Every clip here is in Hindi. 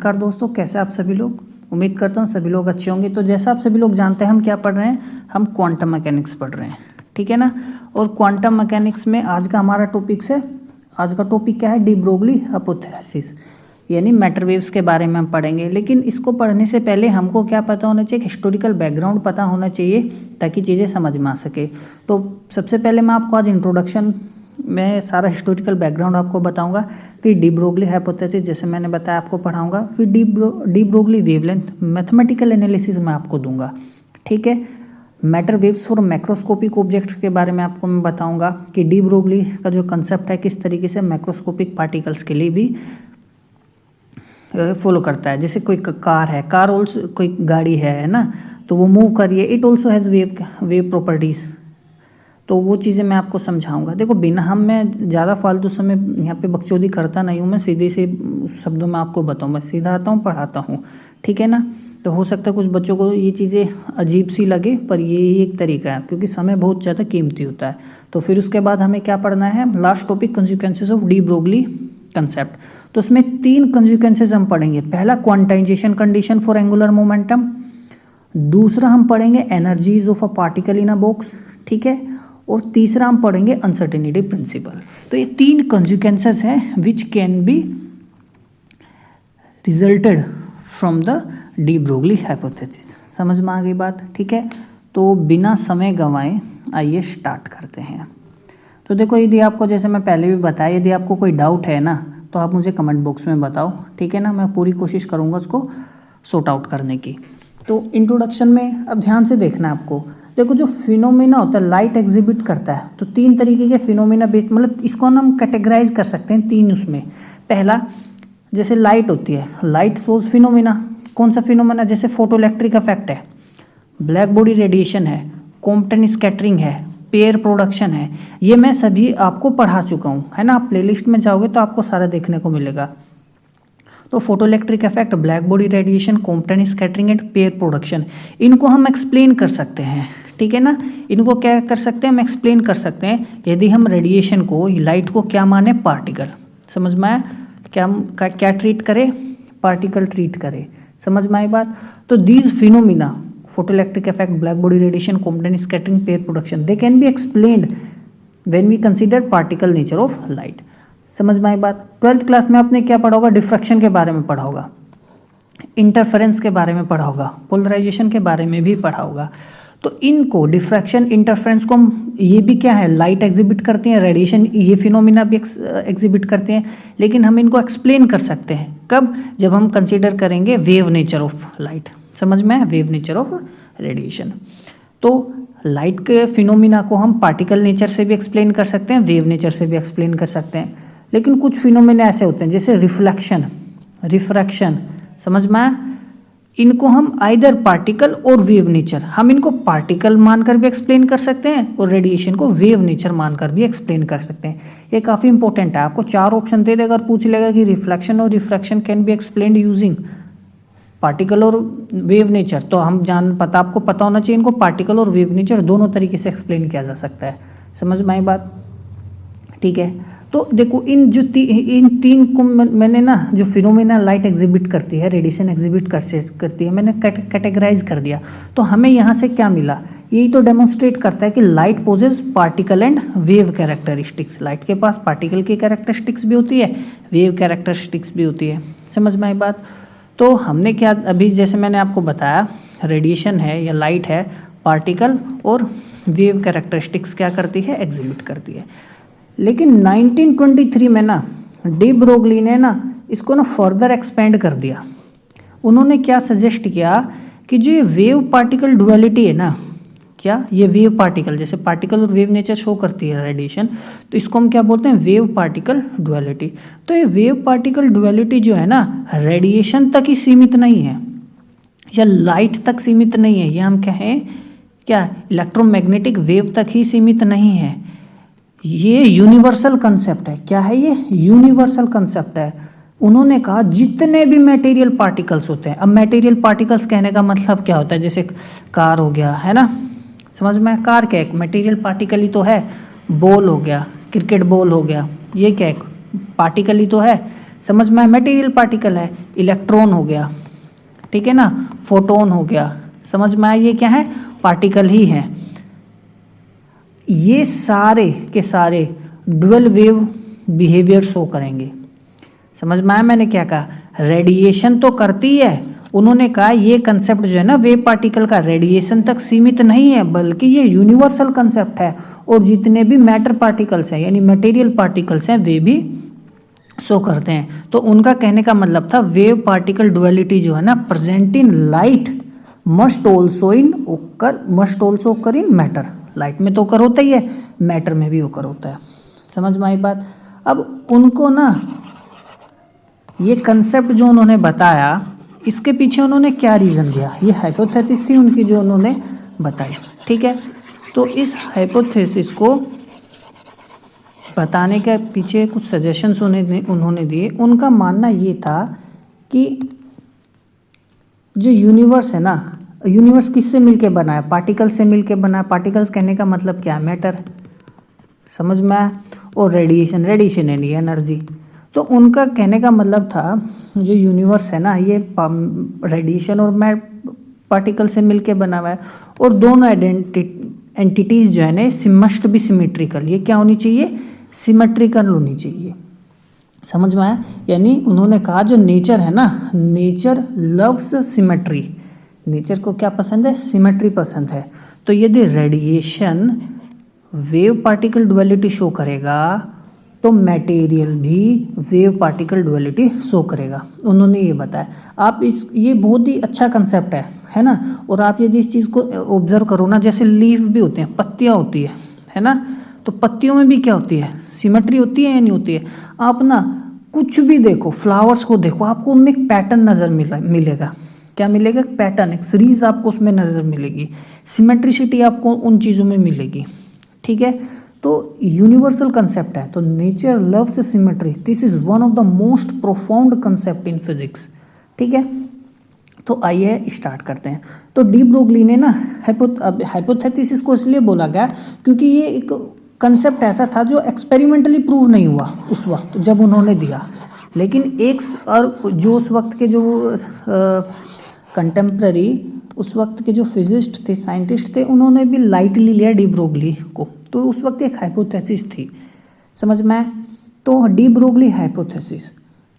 नमस्कार दोस्तों, कैसे आप सभी लोग। उम्मीद करता हूँ सभी लोग अच्छे होंगे। तो जैसा आप सभी लोग जानते हैं हम क्या पढ़ रहे हैं, हम क्वांटम मैकेनिक्स पढ़ रहे हैं, ठीक है ना। और क्वांटम मैकेनिक्स में आज का हमारा टॉपिक है, आज का टॉपिक क्या है, डी ब्रोगली हाइपोथेसिस, यानी मैटर वेव्स के बारे में हम पढ़ेंगे। लेकिन इसको पढ़ने से पहले हमको क्या पता होना चाहिए, हिस्टोरिकल बैकग्राउंड पता होना चाहिए ताकि चीज़ें समझ में आ सके। तो सबसे पहले मैं आपको आज इंट्रोडक्शन मैं सारा हिस्टोरिकल बैकग्राउंड आपको बताऊंगा, फिर डी ब्रोगली हाइपोथेसिस जैसे मैंने बताया आपको पढ़ाऊंगा, फिर de Broglie wavelength mathematical analysis मैं आपको दूंगा, ठीक है। Matter waves for macroscopic objects के बारे में आपको मैं बताऊंगा कि डी ब्रोगली का जो कंसेप्ट है किस तरीके से मैक्रोस्कोपिक पार्टिकल्स के लिए भी फॉलो करता है। जैसे कोई कार है, कार ऑल्सो कोई गाड़ी है ना, तो वो मूव कर रही है, it also has wave properties. तो वो चीज़ें मैं आपको समझाऊंगा। देखो बिना मैं ज़्यादा फालतू समय यहाँ पे बकचोदी करता नहीं हूँ, मैं सीधे से शब्दों में आपको बताऊँ, मैं सीधा आता हूँ पढ़ाता हूँ, ठीक है ना। तो हो सकता है कुछ बच्चों को ये चीज़ें अजीब सी लगे, पर ये एक तरीका है क्योंकि समय बहुत ज़्यादा कीमती होता है। तो फिर उसके बाद हमें क्या पढ़ना है, last topic consequences of de Broglie concept. तो उसमें 3 कंसिक्वेंसेस हम पढ़ेंगे। पहला quantization condition for angular momentum, दूसरा हम पढ़ेंगे energies of a particle in a box, ठीक है, और तीसरा हम पढ़ेंगे अनसर्टेनिटी प्रिंसिपल। तो ये 3 कंसिक्वेंसेस हैं which can be resulted from the de Broglie hypothesis. समझ में आ गई बात, ठीक है। तो बिना समय गंवाए आइए स्टार्ट करते हैं। तो देखो यदि आपको, जैसे मैं पहले भी बताया, यदि आपको कोई डाउट है ना तो आप मुझे कमेंट बॉक्स में बताओ, ठीक है ना। मैं पूरी कोशिश करूँगा उसको सॉर्ट आउट करने की। तो इंट्रोडक्शन में अब ध्यान से देखना है आपको। देखो जो फिनोमिना होता है लाइट एग्जिबिट करता है, तो 3 तरीके के फिनोमिना बेस्ड, मतलब इसको हम कैटेगराइज कर सकते हैं 3 उसमें। पहला जैसे लाइट होती है, लाइट सोर्स फिनोमिना। कौन सा फिनोमिना, जैसे फोटो इलेक्ट्रिक इफेक्ट है, ब्लैक बॉडी रेडिएशन है, कॉम्पटन स्कैटरिंग है, पेयर प्रोडक्शन है, ये मैं सभी आपको पढ़ा चुका हूँ, है ना। आप प्लेलिस्ट में जाओगे तो आपको सारा देखने को मिलेगा। तो photo electric effect, black body radiation, Compton scattering and pair production, इनको हम एक्सप्लेन कर सकते हैं, ठीक है ना। इनको क्या कर सकते हैं, हम एक्सप्लेन कर सकते हैं यदि हम रेडिएशन को, लाइट को क्या माने, पार्टिकल। समझ में आया, क्या ट्रीट करें, पार्टिकल ट्रीट करें। समझ में आई बात। तो these phenomena, photoelectric effect, black body radiation, Compton scattering, pair production, they can be explained when we consider particle nature of light. समझ में आई बात। 12th क्लास में आपने क्या पढ़ा होगा, डिफ्रैक्शन के बारे में पढ़ा होगा, इंटरफेरेंस के बारे में पढ़ा होगा, पोलराइजेशन के बारे में भी पढ़ा होगा। तो इनको डिफ्रैक्शन, इंटरफेरेंस को हम, ये भी क्या है, लाइट एग्जिबिट करते हैं, रेडिएशन, ये फिनोमिना भी एग्जिबिट करते हैं। लेकिन हम इनको एक्सप्लेन कर सकते हैं कब, जब हम कंसीडर करेंगे वेव नेचर ऑफ लाइट। समझ में है, वेव नेचर ऑफ रेडिएशन। तो लाइट के फिनोमिना को हम पार्टिकल नेचर से भी एक्सप्लेन कर सकते हैं, वेव नेचर से भी एक्सप्लेन कर सकते हैं। लेकिन कुछ फिनोमिना ऐसे होते हैं जैसे रिफ्लेक्शन, रिफ्रैक्शन, समझ में आया, इनको हम आइदर पार्टिकल और वेव नेचर, हम इनको पार्टिकल मानकर भी एक्सप्लेन कर सकते हैं और रेडिएशन को वेव नेचर मानकर भी एक्सप्लेन कर सकते हैं। ये काफ़ी इंपॉर्टेंट है। आपको 4 ऑप्शन दे देगा और पूछ लेगा कि रिफ्लेक्शन और refraction can be explained using particle और वेव नेचर, तो हम आपको पता होना चाहिए इनको पार्टिकल और वेव नेचर दोनों तरीके से एक्सप्लेन किया जा सकता है। समझ में आई बात, ठीक है। तो देखो इन 3 को मैंने ना, जो फिनोमिना लाइट एग्जिबिट करती है, रेडिएशन एग्जिबिट करती है, मैंने कैटेगराइज कर दिया। तो हमें यहाँ से क्या मिला, यही तो डेमोन्स्ट्रेट करता है कि light possesses particle and wave characteristics. Light के पास पार्टिकल की कैरेक्टरिस्टिक्स भी होती है, वेव कैरेक्टरिस्टिक्स भी होती है। समझ में आई बात। तो हमने क्या, अभी जैसे मैंने आपको बताया, रेडिएशन है या लाइट है, पार्टिकल और वेव कैरेक्टरिस्टिक्स क्या करती है, एग्जिबिट करती है। लेकिन 1923 में ना डी ब्रोगली ने ना इसको ना फर्दर एक्सपेंड कर दिया। उन्होंने क्या सजेस्ट किया कि जो ये वेव पार्टिकल डुअलिटी है ना, क्या ये वेव पार्टिकल, जैसे पार्टिकल और वेव नेचर शो करती है रेडिएशन, तो इसको हम क्या बोलते हैं, वेव पार्टिकल डुअलिटी। तो ये वेव पार्टिकल डुअलिटी जो है ना, रेडिएशन तक ही सीमित नहीं है या लाइट तक सीमित नहीं है, या हम कहें क्या, इलेक्ट्रोमैग्नेटिक वेव तक ही सीमित नहीं है। ये यूनिवर्सल कंसेप्ट है। क्या है ये, यूनिवर्सल कंसेप्ट है। उन्होंने कहा जितने भी मटेरियल पार्टिकल्स होते हैं, अब मटेरियल पार्टिकल्स कहने का मतलब क्या होता है, जैसे कार हो गया, है ना। समझ में, कार क्या है, मटेरियल पार्टिकल ही तो है। बॉल हो गया, क्रिकेट बॉल हो गया, ये क्या है, पार्टिकल ही तो है। समझ में, मटेरियल पार्टिकल है, इलेक्ट्रॉन हो गया, ठीक है ना, फोटोन हो गया, समझ में आया, ये क्या है, पार्टिकल ही है। ये सारे के सारे डुअल वेव बिहेवियर शो करेंगे। समझ में आया मैंने क्या कहा, रेडिएशन तो करती है, उन्होंने कहा ये कंसेप्ट जो है ना वेव पार्टिकल का रेडिएशन तक सीमित नहीं है, बल्कि ये यूनिवर्सल कंसेप्ट है, और जितने भी मैटर पार्टिकल्स हैं यानी मटेरियल पार्टिकल्स हैं वे भी शो करते हैं। तो उनका कहने का मतलब था वेव पार्टिकल डुअलिटी जो है ना present in light must also ओकर इन मैटर। लाइट में तो ओकर होता ही है, मैटर में भी ओकर होता है। समझ में आई बात। अब उनको ना ये कंसेप्ट जो उन्होंने बताया, इसके पीछे उन्होंने क्या रीज़न दिया, ये हाइपोथेसिस थी उनकी जो उन्होंने बताई, ठीक है। तो इस हाइपोथेसिस को बताने के पीछे कुछ सजेशंस उन्होंने दिए। उनका मानना ये था कि जो यूनिवर्स है ना, यूनिवर्स किससे मिलके बना है, पार्टिकल्स से मिलके बना है। पार्टिकल्स कहने का मतलब क्या है, मैटर, समझ में आया, और रेडिएशन यानी एनर्जी। तो उनका कहने का मतलब था जो यूनिवर्स है ना ये रेडिएशन और पार्टिकल से मिलके बना हुआ है, और दोनों एंटिटीज जो है ना मस्ट बी सिमेट्रिकल। ये क्या होनी चाहिए, सिमेट्रिकल होनी चाहिए। समझ में आया। यानी उन्होंने कहा जो नेचर है ना, नेचर लव्स सिमेट्री, नेचर को क्या पसंद है, सिमेट्री पसंद है। तो यदि radiation wave particle duality show करेगा तो मटेरियल भी वेव पार्टिकल डुअलिटी शो करेगा, उन्होंने ये बताया। आप ये बहुत ही अच्छा कंसेप्ट है ना। और आप यदि इस चीज़ को ऑब्जर्व करो ना, जैसे लीफ भी होते हैं, पत्तियाँ होती है ना, तो पत्तियों में भी क्या होती है, सिमेट्री होती है या नहीं होती है। आप ना कुछ भी देखो, फ्लावर्स को देखो, आपको उनमें एक पैटर्न नज़र मिलेगा। क्या मिलेगा, पैटर्न, एक सीरीज आपको उसमें नज़र मिलेगी, सिमेट्रिसिटी आपको उन चीज़ों में मिलेगी, ठीक है। तो यूनिवर्सल कंसेप्ट है। तो nature loves symmetry, this is one of the most profound concept in physics, ठीक है। तो आइए स्टार्ट करते हैं। तो डी ब्रोगली ने ना हाइपोथेसिस को इसलिए बोला गया क्योंकि ये एक कंसेप्ट ऐसा था जो एक्सपेरिमेंटली प्रूव नहीं हुआ उस वक्त जब उन्होंने दिया। लेकिन एक और जो उस वक्त के जो कंटेम्प्रेरी उस वक्त के जो फिजिस्ट थे, साइंटिस्ट थे, उन्होंने भी लाइटली लिया डी ब्रोगली को। तो उस वक्त एक हाइपोथेसिस थी, समझ में आया। तो डी ब्रोगली हाइपोथेसिस,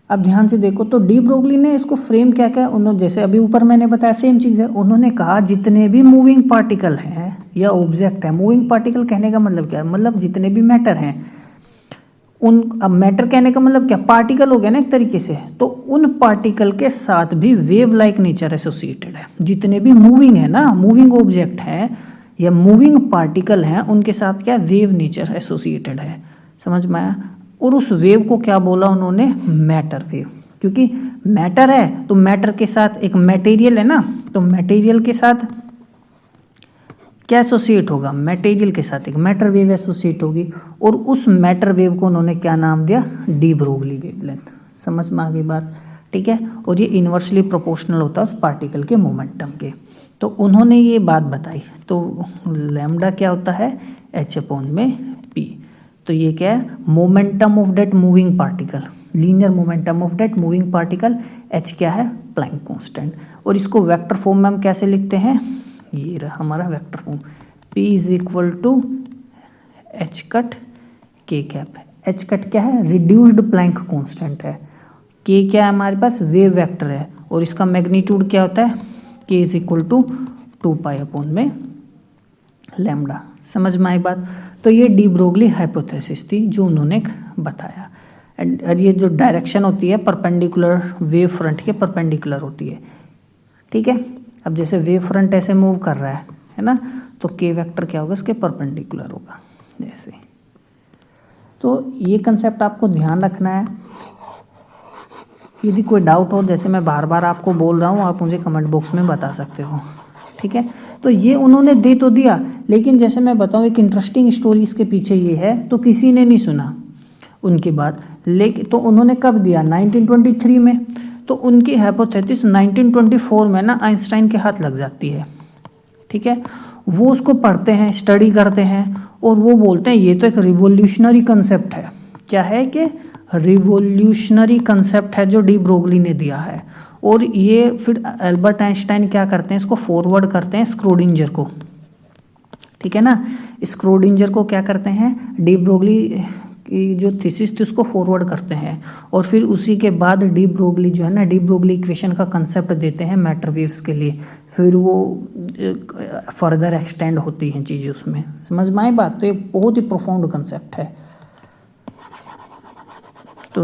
अब ध्यान से देखो। तो डी ब्रोगली ने इसको फ्रेम क्या किया, उन्होंने जैसे अभी ऊपर मैंने बताया सेम चीज़ है। उन्होंने कहा जितने भी मूविंग पार्टिकल हैं या ऑब्जेक्ट है, मूविंग पार्टिकल कहने का मतलब क्या है, मतलब जितने भी मैटर हैं उन, अब मैटर कहने का मतलब क्या, पार्टिकल हो गया ना एक तरीके से, तो उन पार्टिकल के साथ भी वेव लाइक नेचर एसोसिएटेड है। जितने भी मूविंग है ना, मूविंग ऑब्जेक्ट है या मूविंग पार्टिकल हैं, उनके साथ क्या वेव नेचर एसोसिएटेड है, समझ में आया। और उस वेव को क्या बोला उन्होंने, मैटर वेव, क्योंकि मैटर है तो मैटर के साथ एक मटेरियल है ना, तो मटेरियल के साथ क्या एसोसिएट होगा, मटेरियल के साथ एक मैटर वेव एसोसिएट होगी। और उस मैटर वेव को उन्होंने क्या नाम दिया, डी ब्रोगली वेवलेंथ। समझ में आ गई बात, ठीक है। और ये इन्वर्सली प्रोपोर्शनल होता है उस पार्टिकल के मोमेंटम के। तो उन्होंने ये बात बताई। तो लैम्डा क्या होता है, H/p। तो ये क्या है, momentum of that moving particle, linear momentum of that moving particle. H क्या है, प्लैंक कांस्टेंट। और इसको वेक्टर फॉर्म में हम कैसे लिखते हैं, ये रहा हमारा vector form, P = H cut K cap. H cut क्या है, रिड्यूस्ड प्लैंक कांस्टेंट है। K क्या है हमारे पास, वेव वेक्टर है, और इसका मैग्नीट्यूड क्या होता है, K = 2π/में लैम्डा। समझ में आई बात। तो ये डी ब्रोगली हाइपोथेसिस थी जो उन्होंने बताया। और ये जो डायरेक्शन होती है परपेंडिकुलर, वेव फ्रंट के परपेंडिकुलर होती है, ठीक है। अब जैसे वेव फ्रंट ऐसे मूव कर रहा है ना, तो के वेक्टर क्या होगा, इसके परपेंडिकुलर होगा जैसे। तो ये कंसेप्ट आपको ध्यान रखना है। यदि कोई डाउट हो, जैसे मैं बार बार आपको बोल रहा हूँ, आप मुझे कमेंट बॉक्स में बता सकते हो, ठीक है। तो ये उन्होंने दे तो दिया, लेकिन जैसे मैं बताऊँ एक इंटरेस्टिंग स्टोरी इसके पीछे ये है, तो किसी ने नहीं सुना उनकी बात। लेकिन तो उन्होंने कब दिया, 1923 में। तो उनकी हाइपोथेसिस 1924 में ना आइंस्टाइन के हाथ लग जाती है, ठीक है। वो उसको पढ़ते हैं, स्टडी करते हैं, और वो बोलते हैं ये तो एक रिवोल्यूशनरी कंसेप्ट है। क्या है कि रिवोल्यूशनरी कंसेप्ट है जो डी ब्रोगली ने दिया है। और ये फिर एल्बर्ट आइंस्टाइन क्या करते हैं, इसको फॉरवर्ड करते हैं स्क्रोडिंजर को, ठीक है ना। स्क्रोडिंजर को क्या करते हैं, डी ब्रोगली की जो थीसिस थी उसको फॉरवर्ड करते हैं, और फिर उसी के बाद डी ब्रोगली जो है ना, डी ब्रोगली इक्वेशन का कंसेप्ट देते हैं मैटर वेव्स के लिए। फिर वो फर्दर एक्सटेंड होती हैं चीज़ें उसमें। समझ में आई बात। तो ये बहुत ही प्रोफाउंड कंसेप्ट है। तो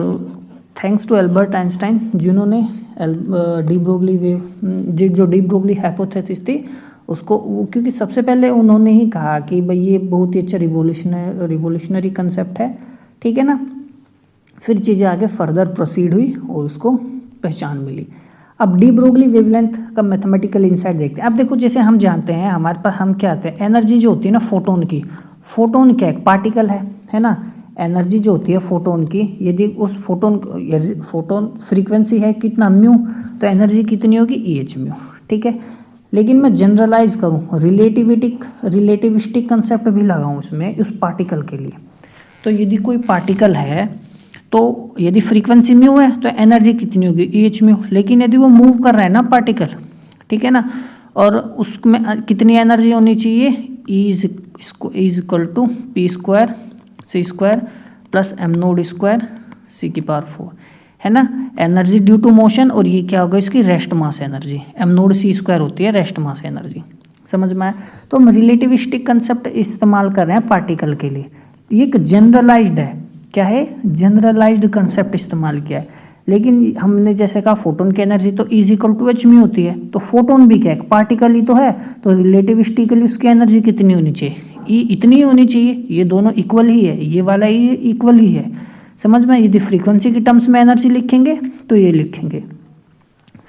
थैंक्स टू एल्बर्ट आइंस्टाइन जिन्होंने डी ब्रोगली वेव जो डी ब्रोगली हाइपोथेसिस थी उसको, क्योंकि सबसे पहले उन्होंने ही कहा कि भाई ये बहुत ही अच्छा रिवोल्यूशनरी कंसेप्ट है, ठीक है ना। फिर चीज़ें आगे फर्दर प्रोसीड हुई और उसको पहचान मिली। अब डी ब्रोगली वेवलेंथ का मैथमेटिकल इंसाइट देखते हैं। अब देखो जैसे हम जानते हैं हमारे पास हम क्या आते हैं, एनर्जी जो होती है ना फोटोन की, फोटोन क्या एक पार्टिकल है ना। एनर्जी जो होती है फोटोन की, यदि उस फोटोन फ्रीक्वेंसी है कितना म्यू, तो एनर्जी कितनी होगी EH म्यू, ठीक है। लेकिन मैं जनरलाइज करूँ, रिलेटिविस्टिक कंसेप्ट भी लगाऊँ इसमें उस पार्टिकल के लिए। तो यदि कोई पार्टिकल है तो यदि फ्रीक्वेंसी म्यू है तो एनर्जी कितनी होगी EH म्यू। लेकिन यदि वो मूव कर रहा है ना पार्टिकल, ठीक है ना, और उसमें कितनी एनर्जी होनी चाहिए, is equal to P² C² plus m0² C⁴ है ना। एनर्जी ड्यू टू मोशन, और ये क्या होगा इसकी rest mass energy, m0 C² होती है रेस्ट मास एनर्जी। समझ में आया। तो हम रिलेटिविस्टिक कंसेप्ट इस्तेमाल कर रहे हैं पार्टिकल के लिए। ये एक जनरलाइज्ड है, क्या है, जनरलाइज्ड कंसेप्ट इस्तेमाल किया है। लेकिन हमने जैसे कहा फोटोन की एनर्जी तो is equal to H mu होती है, तो फोटोन भी क्या है, पार्टिकल ही तो है। तो रिलेटिविस्टिकली उसकी एनर्जी कितनी होनी चाहिए, इतनी होनी चाहिए। ये दोनों इक्वल ही है, ये वाला ही इक्वल ही है। समझ में। यदि फ्रीक्वेंसी की टर्म्स में एनर्जी लिखेंगे तो ये लिखेंगे।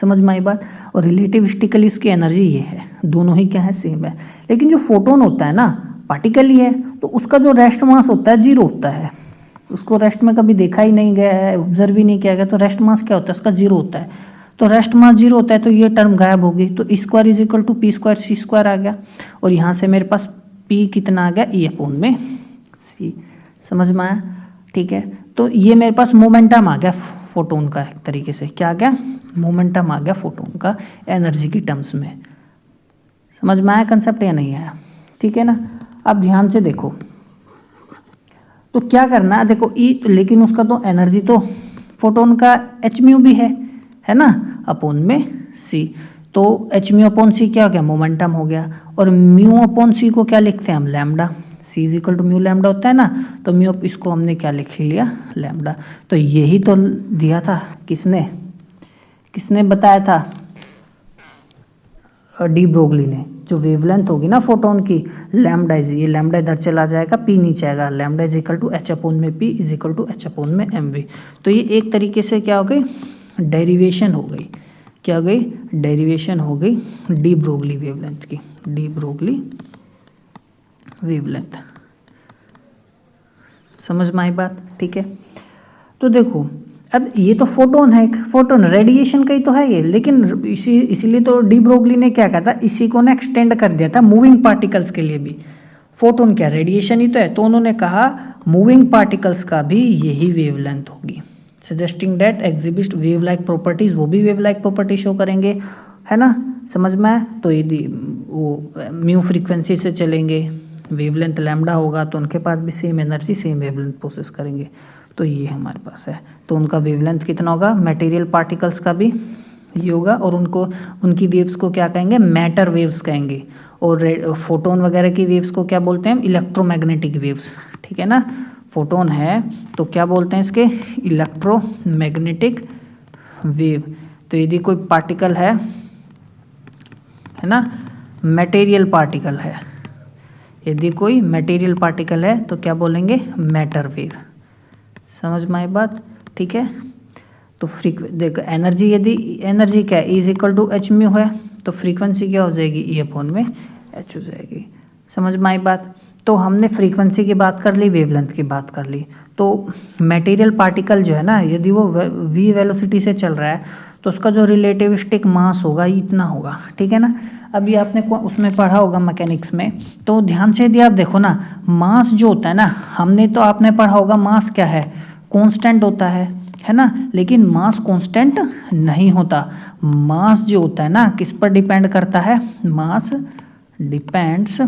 समझ में आई बात। और रिलेटिविस्टिकली इसकी एनर्जी ये है, दोनों ही क्या है, सेम है। लेकिन जो फोटोन होता है ना, पार्टिकल ही है, तो उसका जो रेस्ट मास होता है 0 होता है। उसको रेस्ट में कभी देखा ही नहीं गया है, ऑब्जर्व ही नहीं किया गया, तो रेस्ट मास क्या होता है, उसका 0 होता है। तो रेस्ट मास 0 होता है तो ये टर्म गायब होगी, तो E² is equal to P² C² आ गया। और यहाँ से मेरे पास P कितना आ गया, E/C। समझ में आया, ठीक है। तो ये मेरे पास मोमेंटम आ गया फोटोन का, एक तरीके से क्या आ गया, मोमेंटम आ गया फोटोन का एनर्जी की टर्म्स में। समझ में आया कंसेप्ट या नहीं आया, ठीक है ना। अब ध्यान से देखो, तो क्या करना है, देखो लेकिन उसका तो एनर्जी तो फोटोन का H म्यू भी है ना, अपॉन में C। तो H म्यू अपॉन C क्या हो गया, मोमेंटम हो गया। और म्यू अपॉन C को क्या लिखते हैं हम, lambda. C is equal to mu lambda होता है ना, तो म्यू इसको हमने क्या लिख लिया, लैम्डा। तो यही तो दिया था, किसने बताया था, डी ब्रोगली ने। जो वेवलेंथ होगी ना फोटोन की, लैम्डा ये लैम्डा इधर चला जाएगा, P नीचे आएगा, lambda is equal to H upon में P is equal to H upon में mv। तो ये एक तरीके से क्या हो गई, डेरिवेशन हो गई, क्या हो गई, डेरिवेशन हो गई डी ब्रोगली वेवलेंथ की, डी ब्रोगली वेवलेंथ। समझ में आई बात, ठीक है। तो देखो अब ये तो फोटोन है, फोटोन रेडिएशन का ही तो है ये, लेकिन इसीलिए तो डी ब्रोगली ने क्या कहा था, इसी को ना एक्सटेंड कर दिया था मूविंग पार्टिकल्स के लिए भी। फोटोन क्या रेडिएशन ही तो है, तो उन्होंने कहा मूविंग पार्टिकल्स का भी यही वेवलेंथ होगी, suggesting that exhibit wave like properties, वो भी वेव लाइक प्रॉपर्टी शो करेंगे, है ना। समझ में आए। तो यदि वो म्यू फ्रीक्वेंसी से चलेंगे, वेवलेंथ लैम्डा होगा, तो उनके पास भी same energy same wavelength process करेंगे। तो ये हमारे पास है, तो उनका वेवलेंथ कितना होगा, मटेरियल पार्टिकल्स का भी ये होगा। और उनकी वेव्स को क्या कहेंगे, मैटर वेव्स कहेंगे। और फोटोन वगैरह की वेव्स को क्या बोलते हैं, इलेक्ट्रोमैग्नेटिक वेव्स, ठीक है ना। फोटोन है तो क्या बोलते हैं इसके, इलेक्ट्रोमैग्नेटिक वेव। तो यदि कोई पार्टिकल है ना, मटेरियल पार्टिकल है, यदि कोई मटेरियल पार्टिकल है तो क्या बोलेंगे, मैटर वेव। समझ में आई बात, ठीक है। तो देखो एनर्जी, यदि एनर्जी क्या है, is equal to H mu है, तो फ्रीक्वेंसी क्या हो जाएगी, E अपॉन में H हो जाएगी। समझ में आई बात। तो हमने फ्रीक्वेंसी की बात कर ली, वेवलेंथ की बात कर ली। तो मटेरियल पार्टिकल जो है ना, यदि वो v वेलोसिटी से चल रहा है तो उसका जो रिलेटिविस्टिक मास होगा इतना होगा, ठीक है ना। अभी आपने उसमें पढ़ा होगा मैकेनिक्स में, तो ध्यान से यदि आप देखो ना, मास जो होता है ना, हमने तो आपने पढ़ा होगा मास क्या है, कांस्टेंट होता है ना, लेकिन मास कांस्टेंट नहीं होता। मास जो होता है ना किस पर डिपेंड करता है, mass depends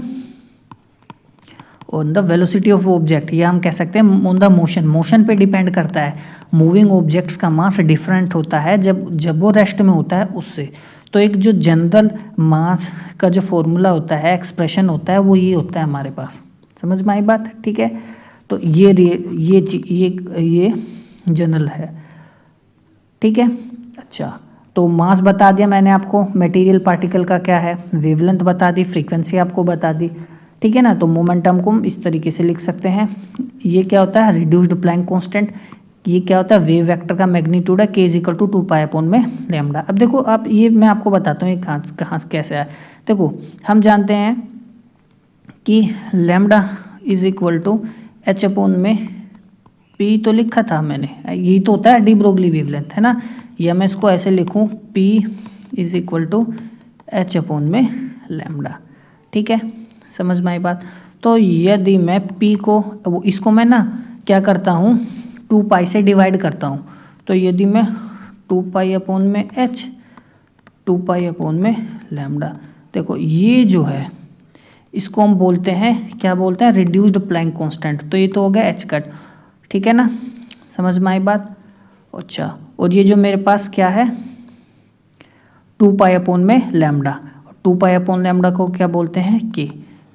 on the velocity of object, या हम कह सकते हैं ऑन द मोशन, मोशन पे डिपेंड करता है। मूविंग ऑब्जेक्ट्स का मास डिफरेंट होता है जब वो रेस्ट में होता है उससे। तो एक जो जनरल मास का जो फॉर्मूला होता है, एक्सप्रेशन होता है, वो ये होता है हमारे पास। समझ में आई बात, ठीक है। तो ये जनरल है, ठीक है। अच्छा, तो मास बता दिया मैंने आपको, मटेरियल पार्टिकल का क्या है, वेवलेंथ बता दी, फ्रीक्वेंसी आपको बता दी, ठीक है ना। तो मोमेंटम को हम इस तरीके से लिख सकते हैं, ये क्या होता है, रिड्यूस्ड प्लैंक कांस्टेंट। ये क्या होता है, वेव वेक्टर का मैग्नीट्यूड है, k = 2π/λ। अब देखो, आप ये मैं आपको बताता हूँ ये कहाँ कैसे है। देखो, हम जानते हैं कि लैम्डा = h/p तो लिखा था मैंने, यही तो होता है डी ब्रोगली वेवलेंथ, है ना। या मैं इसको ऐसे लिखूँ, p = h/λ, ठीक है। समझ में आई बात। तो यदि मैं p को इसको मैं ना क्या करता हूँ, 2π से डिवाइड करता हूँ। तो यदि मैं 2π/h 2π/λ, देखो ये जो है इसको हम बोलते हैं, क्या बोलते हैं, रिड्यूस्ड प्लैंक कांस्टेंट। तो ये तो हो गया h कट, ठीक है ना। समझ में आई बात। अच्छा, और ये जो मेरे पास क्या है, 2π/λ, 2π/λ को क्या बोलते हैं, k।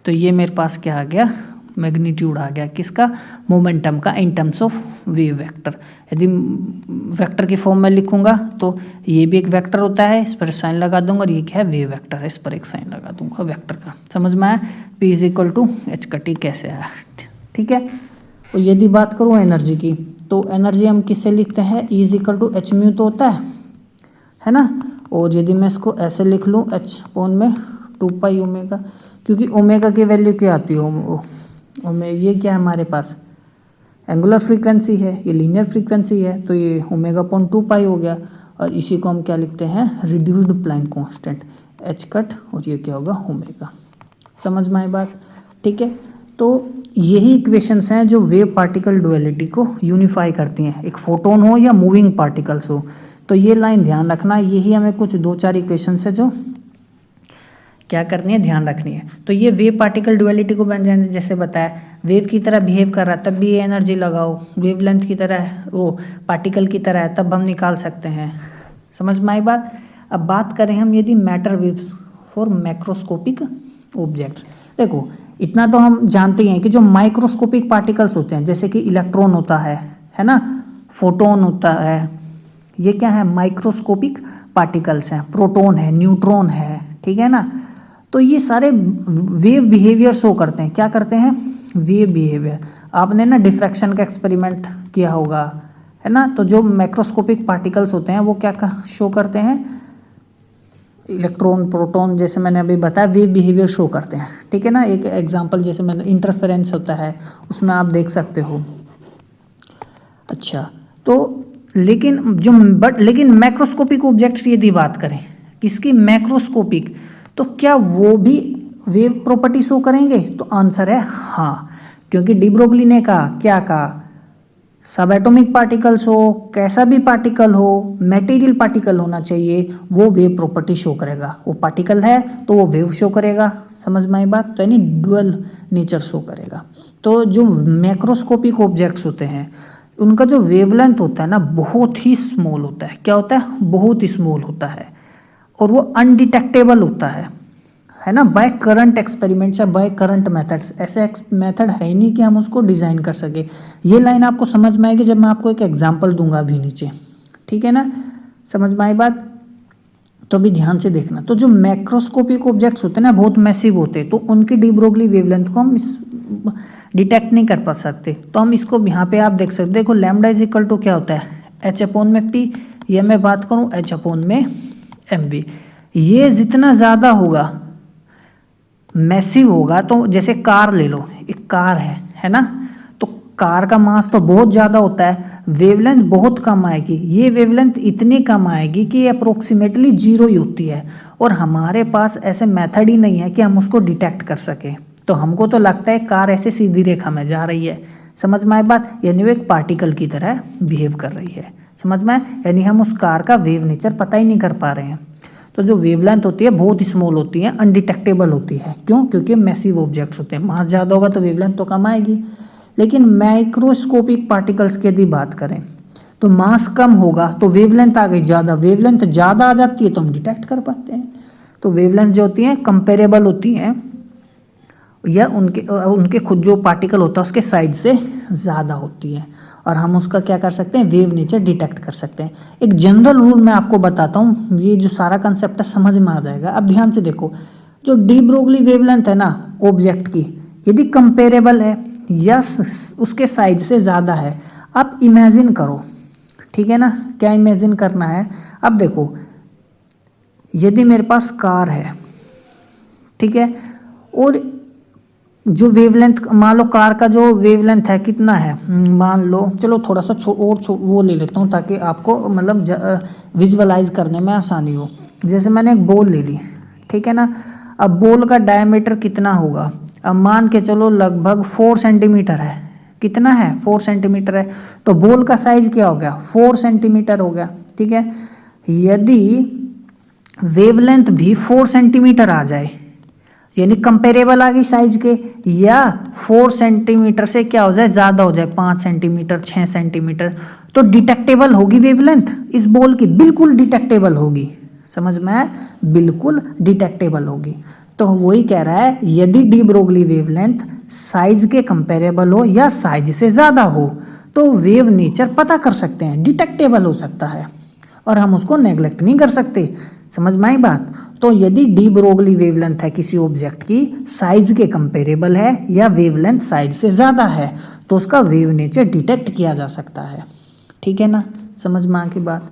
तो ये मेरे पास क्या आ गया, मैग्नीट्यूड आ गया किसका, मोमेंटम का, in terms of wave vector. यदि वेक्टर की फॉर्म में लिखूंगा तो ये भी एक वेक्टर होता है, इस पर साइन लगा दूंगा, और ये क्या है, वेव वेक्टर है, इस पर एक साइन लगा दूंगा वेक्टर का। समझ में आया, p = h कैसे आया, ठीक है। और यदि बात करूँ एनर्जी की, तो एनर्जी हम किससे लिखते हैं, E = h𝜇 तो होता है ना। और यदि मैं इसको ऐसे लिख लूँ, h/2π, क्योंकि ओमेगा की वैल्यू क्या आती है, ये क्या है हमारे पास, एंगुलर फ्रीक्वेंसी है, ये लीनियर फ्रीक्वेंसी है, तो ये ω/2π हो गया। और इसी को हम क्या लिखते हैं, reduced Planck constant, h cut, और ये क्या होगा, ओमेगा। समझ में आई बात, ठीक है। तो यही इक्वेशंस हैं जो वेव पार्टिकल डुअलिटी को यूनिफाई करती हैं, एक फोटोन हो या मूविंग पार्टिकल्स हो। तो ये लाइन ध्यान रखना, यही हमें कुछ 2-4 इक्वेशंस है जो क्या करनी है, ध्यान रखनी है। तो ये वेव पार्टिकल डुअलिटी को बन जाने, जैसे बताया वेव की तरह बिहेव कर रहा है तब भी ये एनर्जी लगाओ, वेवलेंथ की तरह वो पार्टिकल की तरह है तब हम निकाल सकते हैं। समझ में आई बात। अब बात करें हम यदि matter waves for macroscopic objects. देखो, इतना तो हम जानते ही हैं कि जो माइक्रोस्कोपिक पार्टिकल्स होते हैं, जैसे कि इलेक्ट्रॉन होता है ना, फोटोन होता है, ये क्या है, माइक्रोस्कोपिक पार्टिकल्स हैं, प्रोटॉन है, न्यूट्रॉन है, ठीक है ना। तो ये सारे वेव बिहेवियर शो करते हैं, क्या करते हैं, वेव बिहेवियर। आपने ना डिफ्रैक्शन का एक्सपेरिमेंट किया होगा, है ना। तो जो मैक्रोस्कोपिक पार्टिकल्स होते हैं वो क्या शो करते हैं, इलेक्ट्रॉन, प्रोटॉन, जैसे मैंने अभी बताया, वेव बिहेवियर शो करते हैं, ठीक है ना। एक एग्जांपल जैसे मैंने इंटरफेरेंस होता है उसमें आप देख सकते हो। अच्छा, तो लेकिन मैक्रोस्कोपिक ऑब्जेक्ट्स यदि बात करें, किसकी, मैक्रोस्कोपिक, तो क्या वो भी वेव प्रॉपर्टी शो करेंगे, तो आंसर है हाँ, क्योंकि डी ब्रोगली ने कहा, क्या कहा, सब एटॉमिक पार्टिकल्स हो, कैसा भी पार्टिकल हो, मटेरियल पार्टिकल होना चाहिए, वो वेव प्रॉपर्टी शो करेगा। वो पार्टिकल है तो वो वेव शो करेगा। समझ में आई बात। तो यानी डुअल नेचर शो करेगा। तो जो मैक्रोस्कोपिक ऑब्जेक्ट्स होते हैं उनका जो वेवलेंथ होता है ना, बहुत ही स्मॉल होता है। क्या होता है, बहुत ही स्मॉल होता है, और वो अनडिटेक्टेबल होता है ना, बाय करंट एक्सपेरिमेंट्स या बाय करंट मेथड्स। ऐसे मेथड है ही नहीं कि हम उसको डिज़ाइन कर सके। ये लाइन आपको समझ में आएगी जब मैं आपको एक एग्जांपल दूंगा अभी नीचे, ठीक है ना। समझ में आई बात। तो अभी ध्यान से देखना। तो जो मैक्रोस्कोपिक ऑब्जेक्ट्स होते हैं ना, बहुत मैसिव होते हैं, तो उनकी डी ब्रोगली वेवलेंथ को हम डिटेक्ट नहीं कर पा सकते। तो हम इसको यहाँ पे आप देख सकते, देखो लैम्डा = क्या होता है, h/p। ये मैं बात करूँ h/mv। ये जितना ज़्यादा होगा, मैसिव होगा, तो जैसे कार ले लो, एक कार है ना, तो कार का मास तो बहुत ज़्यादा होता है, वेवलेंथ बहुत कम आएगी। ये वेवलेंथ इतनी कम आएगी कि ये अप्रोक्सीमेटली 0 ही होती है, और हमारे पास ऐसे मेथड ही नहीं है कि हम उसको डिटेक्ट कर सकें। तो हमको तो लगता है कार ऐसे सीधी रेखा में जा रही है, समझ में आई बात, यानी वो एक पार्टिकल की तरह बिहेव कर रही है, समझ में, यानी हम उस कार का वेव नेचर पता ही नहीं कर पा रहे हैं। तो जो वेवलेंथ होती है बहुत स्मॉल होती है, अनडिटेक्टेबल होती है, क्यों, क्योंकि मैसिव ऑब्जेक्ट्स होते हैं, मास ज़्यादा होगा तो वेवलेंथ तो कम आएगी। लेकिन माइक्रोस्कोपिक पार्टिकल्स की यदि बात करें तो मास कम होगा तो वेवलेंथ आ गई ज़्यादा, वेवलेंथ ज़्यादा आ जाती है तो हम डिटेक्ट कर पाते हैं। तो वेवलेंथ जो होती है कंपेरेबल होती हैं या उनके खुद जो पार्टिकल होता है उसके साइज से ज़्यादा होती है, और हम उसका क्या कर सकते हैं, वेव नेचर डिटेक्ट कर सकते हैं। एक जनरल रूल मैं आपको बताता हूँ, ये जो सारा कंसेप्ट है समझ में आ जाएगा। अब ध्यान से देखो, जो डी ब्रोगली वेवलेंथ है ना ऑब्जेक्ट की, यदि कंपेरेबल है या उसके साइज से ज़्यादा है, आप इमेजिन करो, ठीक है ना, क्या इमेजिन करना है। अब देखो, यदि मेरे पास कार है, ठीक है, और जो वेवलेंथ, मान लो कार का जो वेवलेंथ है कितना है, मान लो, चलो थोड़ा सा वो ले लेता हूँ ताकि आपको मतलब विजुअलाइज करने में आसानी हो। जैसे मैंने एक बॉल ले ली, ठीक है ना, अब बॉल का डायमीटर कितना होगा, अब मान के चलो लगभग 4 सेंटीमीटर है, कितना है 4 सेंटीमीटर है, तो बॉल का साइज क्या हो गया 4 सेंटीमीटर हो गया, ठीक है। यदि वेवलेंथ भी 4 सेंटीमीटर आ जाए, यानी कंपेरेबल आ गई साइज के, या 4 सेंटीमीटर से क्या हो जाए ज़्यादा हो जाए, 5 सेंटीमीटर 6 सेंटीमीटर, तो डिटेक्टेबल होगी वेवलेंथ इस बॉल की, बिल्कुल डिटेक्टेबल होगी, समझ में आया, बिल्कुल डिटेक्टेबल होगी। तो वही कह रहा है, यदि डी ब्रोगली वेवलेंथ साइज के कंपेरेबल हो या साइज से ज़्यादा हो तो वेव नेचर पता कर सकते हैं, डिटेक्टेबल हो सकता है, और हम उसको नेग्लेक्ट नहीं कर सकते, समझ में आई बात। तो यदि डी ब्रोगली वेवलेंथ है किसी ऑब्जेक्ट की, साइज के कंपेरेबल है या वेवलेंथ साइज से ज़्यादा है, तो उसका वेव नेचर डिटेक्ट किया जा सकता है, ठीक है ना, समझ में आ की बात।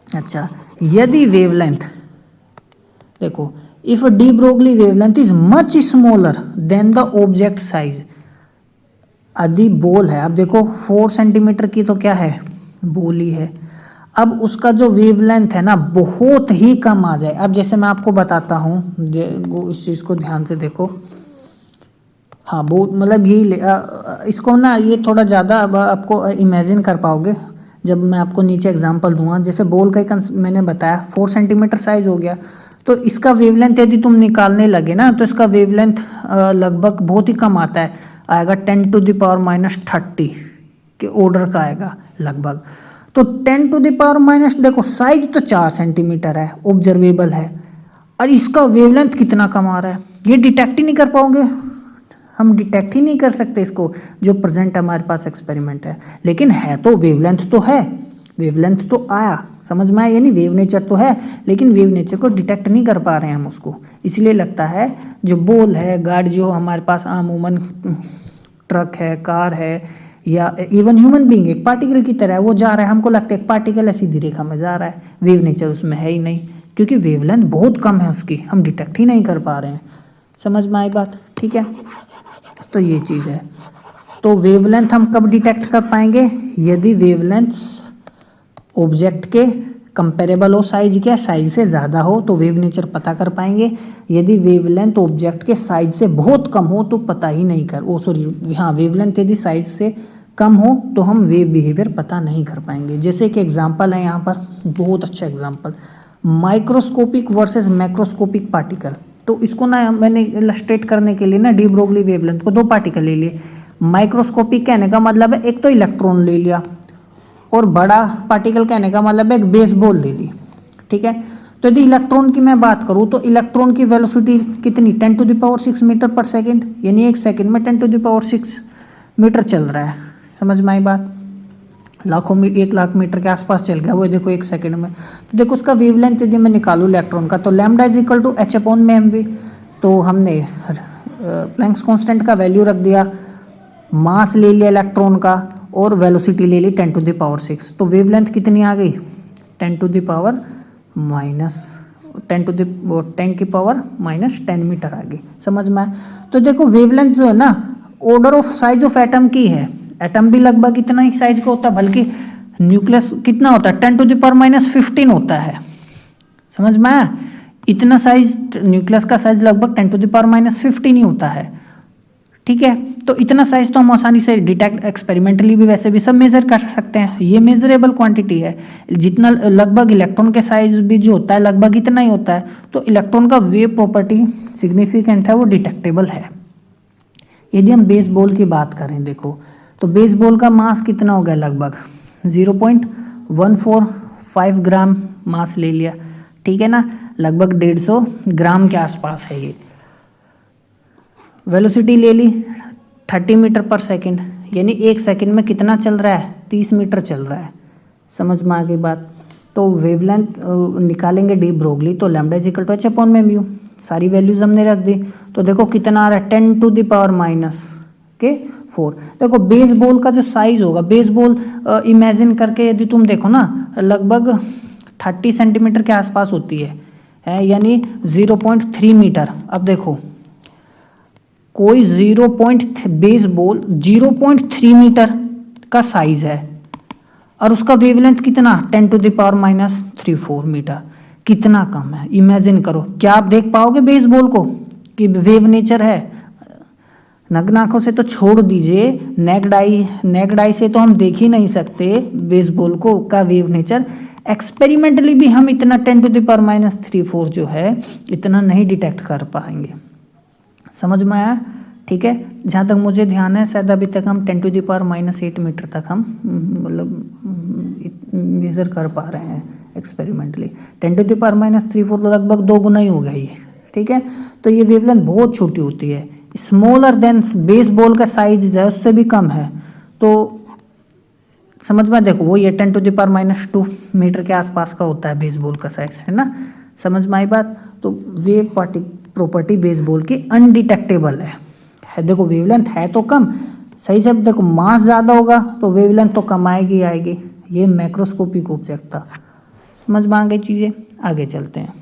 अच्छा, यदि वेवलेंथ, देखो, if de Broglie wavelength is much smaller than the object size, यदि बॉल है, अब देखो 4 सेंटीमीटर की तो क्या है, बॉल ही है, अब उसका जो वेवलेंथ है ना बहुत ही कम आ जाए। अब जैसे मैं आपको बताता हूँ, इस चीज़ को ध्यान से देखो, हाँ बहुत मतलब यही इसको ना ये थोड़ा ज़्यादा अब आपको इमेजिन कर पाओगे जब मैं आपको नीचे एग्जांपल दूंगा। जैसे बॉल का मैंने बताया 4 सेंटीमीटर साइज हो गया, तो इसका वेवलेंथ यदि तुम निकालने लगे ना तो इसका वेवलेंथ लगभग बहुत ही कम आता है, आएगा 10⁻⁻30 के ऑर्डर का आएगा लगभग। तो 10⁻⁻, देखो साइज तो 4 सेंटीमीटर है, ऑब्जर्वेबल है, और इसका वेवलेंथ कितना कम आ रहा है, ये डिटेक्ट ही नहीं कर पाओगे, हम डिटेक्ट ही नहीं कर सकते इसको, जो प्रेजेंट हमारे पास एक्सपेरिमेंट है। लेकिन है तो वेवलेंथ तो है, वेवलेंथ तो आया, समझ में आया, यानी वेव नेचर तो है, लेकिन वेव नेचर को डिटेक्ट नहीं कर पा रहे हैं हम उसको। इसलिए लगता है जो बॉल है, गाड़ी जो हमारे पास आमूमन ट्रक है, कार है, या इवन ह्यूमन बीइंग एक पार्टिकल की तरह है, वो जा रहा है, हमको लगता है एक पार्टिकल है सीधी रेखा में जा रहा है, वेव नेचर उसमें है ही नहीं, क्योंकि वेवलेंथ बहुत कम है उसकी, हम डिटेक्ट ही नहीं कर पा रहे हैं, समझ में आई बात, ठीक है। तो ये चीज़ है। तो वेवलेंथ हम कब डिटेक्ट कर पाएंगे, यदि वेवलेंथ ऑब्जेक्ट के कंपेरेबल हो साइज के, साइज से ज़्यादा हो तो वेव नेचर पता कर पाएंगे। यदि वेवलेंथ ऑब्जेक्ट के साइज से बहुत कम हो तो पता ही नहीं कर, हाँ, वेवलेंथ यदि साइज से कम हो तो हम वेव बिहेवियर पता नहीं कर पाएंगे। जैसे कि एग्जांपल है यहाँ पर, बहुत अच्छा example, microscopic versus macroscopic particle. तो इसको ना मैंने इलस्ट्रेट करने के लिए ना डी ब्रोगली वेवलेंथ को 2 पार्टिकल ले लिए। माइक्रोस्कोपिक कहने का मतलब है एक तो इलेक्ट्रॉन ले लिया, और बड़ा पार्टिकल कहने का मतलब है एक बेसबॉल ले ली, ठीक है। तो यदि इलेक्ट्रॉन की मैं बात करूँ तो इलेक्ट्रॉन की वेलोसिटी कितनी, 10⁻⁶ मीटर पर सेकेंड, यानी 1 सेकेंड में 10⁻⁶ मीटर चल रहा है, समझ में आई बात, लाखों में 1 लाख मीटर के आसपास चल गया वो, देखो 1 सेकेंड में। तो देखो उसका वेवलेंथ यदि मैं निकालूँ इलेक्ट्रॉन का, तो लैम्डा = h/mv, तो हमने प्लैंक्स कांस्टेंट का वैल्यू रख दिया, मास ले लिया इलेक्ट्रॉन का, और वेलोसिटी ले ली 10⁻⁶। तो वेवलेंथ कितनी आ गई, 10⁻⁻10 मीटर आ गई, समझ में आया। तो देखो वेवलेंथ जो है ना order of size of atom की है, एटम भी लगभग इतना ही साइज का होता है, बल्कि न्यूक्लियस कितना होता है 10⁻⁻15 होता है, समझ में आया। इतना साइज न्यूक्लियस का साइज लगभग 10⁻⁻15 ही होता है, ठीक है। तो इतना साइज तो हम आसानी से डिटेक्ट एक्सपेरिमेंटली भी वैसे भी सब मेजर कर सकते हैं, ये मेजरेबल क्वांटिटी है। जितना लगभग इलेक्ट्रॉन के साइज भी जो होता है लगभग इतना ही होता है, तो इलेक्ट्रॉन का वेव प्रॉपर्टी सिग्निफिकेंट है, वो डिटेक्टेबल है। यदि हम बेसबॉल की बात करें, देखो तो बेसबॉल का मास कितना हो गया, लगभग 0.145 ग्राम मास ले लिया, ठीक है ना, लगभग 150 ग्राम के आसपास है ये। वेलोसिटी ले ली 30 मीटर पर सेकंड, यानी 1 सेकंड में कितना चल रहा है, 30 मीटर चल रहा है। समझ में आ गई बात। तो वेवलेंथ निकालेंगे डी ब्रोगली, तो lambda is equal to h upon में म्यू, सारी वैल्यूज हमने रख दी। तो देखो कितना आ रहा है, 10 टू द पावर माइनस के 4। देखो बेसबॉल का जो साइज होगा, बेसबॉल इमेजिन करके यदि तुम देखो ना, लगभग 30 सेंटीमीटर के आसपास होती है, यानी 0.3 मीटर। अब देखो कोई बेसबॉल 0.3 मीटर का साइज है और उसका वेवलेंथ कितना, 10 to the power minus 34 metre, कितना कम है। इमेजिन करो, क्या आप देख पाओगे बेसबॉल को कि वेव नेचर है? नग्न आंखों से तो छोड़ दीजिए, नेक्ड आई से तो हम देख ही नहीं सकते बेसबॉल को का वेव नेचर। एक्सपेरिमेंटली भी हम इतना 10 टू द पावर माइनस 34 जो है इतना नहीं डिटेक्ट कर पाएंगे। समझ में आया? ठीक है, जहाँ तक मुझे ध्यान है शायद अभी तक हम 10 to the power minus 8 metre तक हम मतलब मेजर कर पा रहे हैं experimentally. 10 to the power minus 34 तो लगभग 2 गुना ही हो गया ये, ठीक है। तो ये वेवलेंथ बहुत छोटी होती है, स्मॉलर देन बेसबॉल का साइज है उससे भी कम है। तो समझ में, देखो वो ये 10 to the power minus 2 metre के आसपास का होता है बेसबॉल का साइज, है ना। समझ में आई बात। तो वेव प्रॉपर्टी बेसबॉल की अनडिटेक्टेबल है। देखो वेवलेंथ है तो कम, सही से देखो मास ज़्यादा होगा तो वेवलेंथ तो कम आएगी आएगी। ये मैक्रोस्कोपिक ऑब्जेक्ट था। समझ में आ गई चीज़ें। आगे चलते हैं,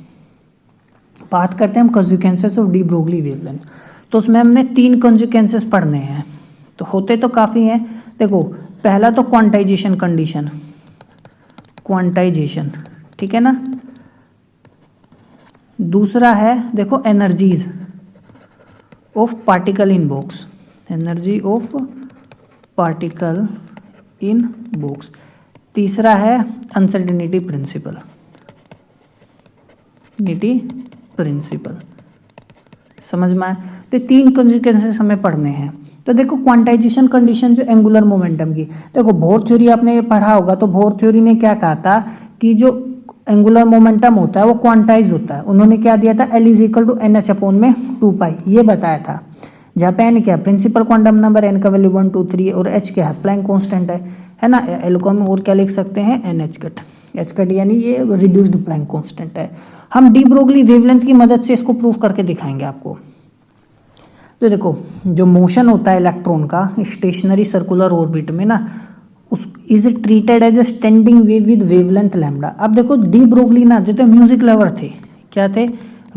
बात करते हैं हम consequences of de Broglie wavelength. तो उसमें हमने 3 कंसिक्वेंसेस पढ़ने हैं, तो होते तो काफ़ी हैं। देखो पहला तो क्वांटाइजेशन कंडीशन, क्वांटाइजेशन, ठीक है ना। दूसरा है देखो energies of particle in box, energy of particle in box. तीसरा है अनसर्टेनिटी प्रिंसिपल, प्रिंसिपल। समझ में आए? तो 3 कंसिक्वेंसेस हमें पढ़ने हैं। तो देखो क्वांटाइजेशन कंडीशन जो एंगुलर मोमेंटम की, देखो बोर थ्योरी आपने पढ़ा होगा, तो बोर थ्योरी ने क्या कहा था कि जो एंगुलर मोमेंटम होता है वो क्वांटाइज होता है। उन्होंने क्या दिया था, L is equal to NH upon में 2 पाई, ये बताया था। जहाँ पे n क्या है, प्रिंसिपल क्वांटम नंबर, n का वैल्यू 1 2 3, और h क्या है, प्लैंक कांस्टेंट है ना। L को हम और क्या लिख सकते हैं, NH कट, h कट यानी ये रिड्यूस्ड प्लैंक कांस्टेंट है। हम डी ब्रोगली वेवलेंथ की मदद से इसको प्रूव करके दिखाएंगे आपको। तो देखो जो मोशन होता है इलेक्ट्रॉन का स्टेशनरी सर्कुलर ऑर्बिट में ना, उस is treated as a standing wave with wavelength lambda. अब देखो डी ब्रोगली ना जो तो म्यूजिक लवर थे, क्या थे,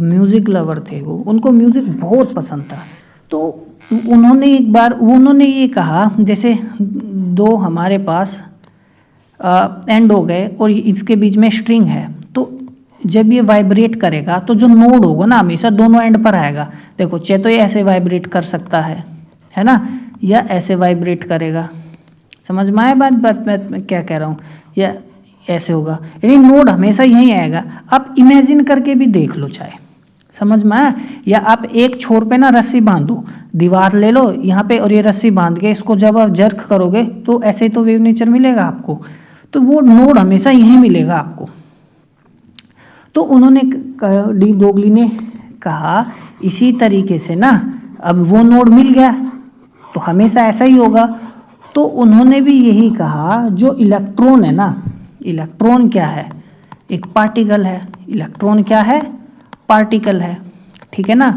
म्यूजिक लवर थे वो, उनको म्यूजिक बहुत पसंद था। तो उन्होंने एक बार उन्होंने ये कहा, जैसे 2 हमारे पास एंड हो गए और इसके बीच में स्ट्रिंग है, तो जब ये वाइब्रेट करेगा तो जो नोड होगा ना हमेशा दोनों एंड पर आएगा। देखो चाहे तो ये ऐसे वाइब्रेट कर सकता है ना, या ऐसे वाइब्रेट करेगा। समझ में आया बात मैं क्या कह रहा हूँ, या ऐसे होगा, यानी नोड हमेशा यहीं आएगा। आप इमेजिन करके भी देख लो चाहे, समझ में आया। या आप एक छोर पे ना रस्सी बांधो, दीवार ले लो यहाँ पे और ये रस्सी बांध के इसको जब आप जर्क करोगे तो ऐसे ही तो वेव नेचर मिलेगा आपको, तो वो नोड हमेशा यहीं मिलेगा आपको। तो उन्होंने डी ब्रोगली ने कहा इसी तरीके से ना, अब वो नोड मिल गया तो हमेशा ऐसा ही होगा। तो उन्होंने भी यही कहा, जो इलेक्ट्रॉन है ना, इलेक्ट्रॉन क्या है, एक पार्टिकल है। इलेक्ट्रॉन क्या है, पार्टिकल है, ठीक है ना।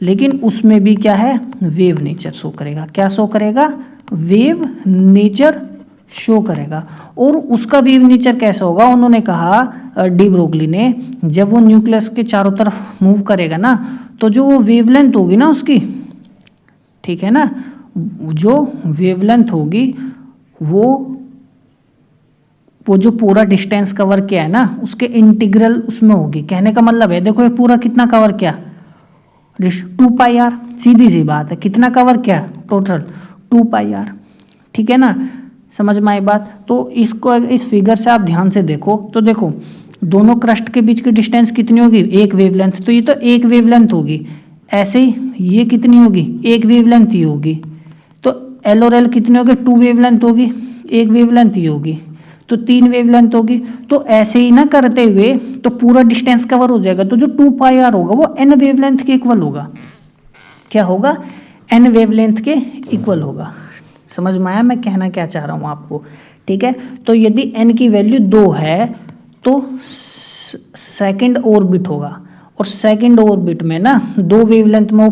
लेकिन उसमें भी क्या है, वेव नेचर शो करेगा। क्या शो करेगा, वेव नेचर शो करेगा। और उसका वेव नेचर कैसा होगा, उन्होंने कहा डी ब्रोगली ने, जब वो न्यूक्लियस के चारों तरफ मूव करेगा ना, तो जो वो वेवलेंथ होगी ना उसकी, ठीक है ना, जो वेवलेंथ होगी वो जो पूरा डिस्टेंस कवर किया है ना उसके इंटीग्रल उसमें होगी। कहने का मतलब है, देखो ये पूरा कितना कवर किया, 2 पाई आर, सीधी सी बात है, कितना कवर किया टोटल 2 पाई आर, ठीक है ना, समझ में आई बात। तो इसको इस फिगर से आप ध्यान से देखो तो देखो दोनों क्रस्ट के बीच की डिस्टेंस कितनी होगी, एक वेवलेंथ, तो ये तो एक वेवलेंथ होगी। ऐसे ही ये कितनी होगी, एक वेवलेंथ ही होगी। तो एल और एल कितनी होगी, 2 वेवलेंथ होगी, एक वेवलेंथ ही होगी, तो 3 वेवलेंथ होगी। तो ऐसे ही ना करते हुए तो पूरा डिस्टेंस कवर हो जाएगा। तो जो 2 पाई आर होगा वो n वेवलेंथ के इक्वल होगा। क्या होगा, n वेवलेंथ के इक्वल होगा। समझ में आया मैं कहना क्या चाह रहा हूँ आपको, ठीक है। तो यदि n की वैल्यू 2 है तो सेकंड ऑर्बिट होगा, और सेकंड ऑर्बिट में ना 2 वेवलेंथ में वो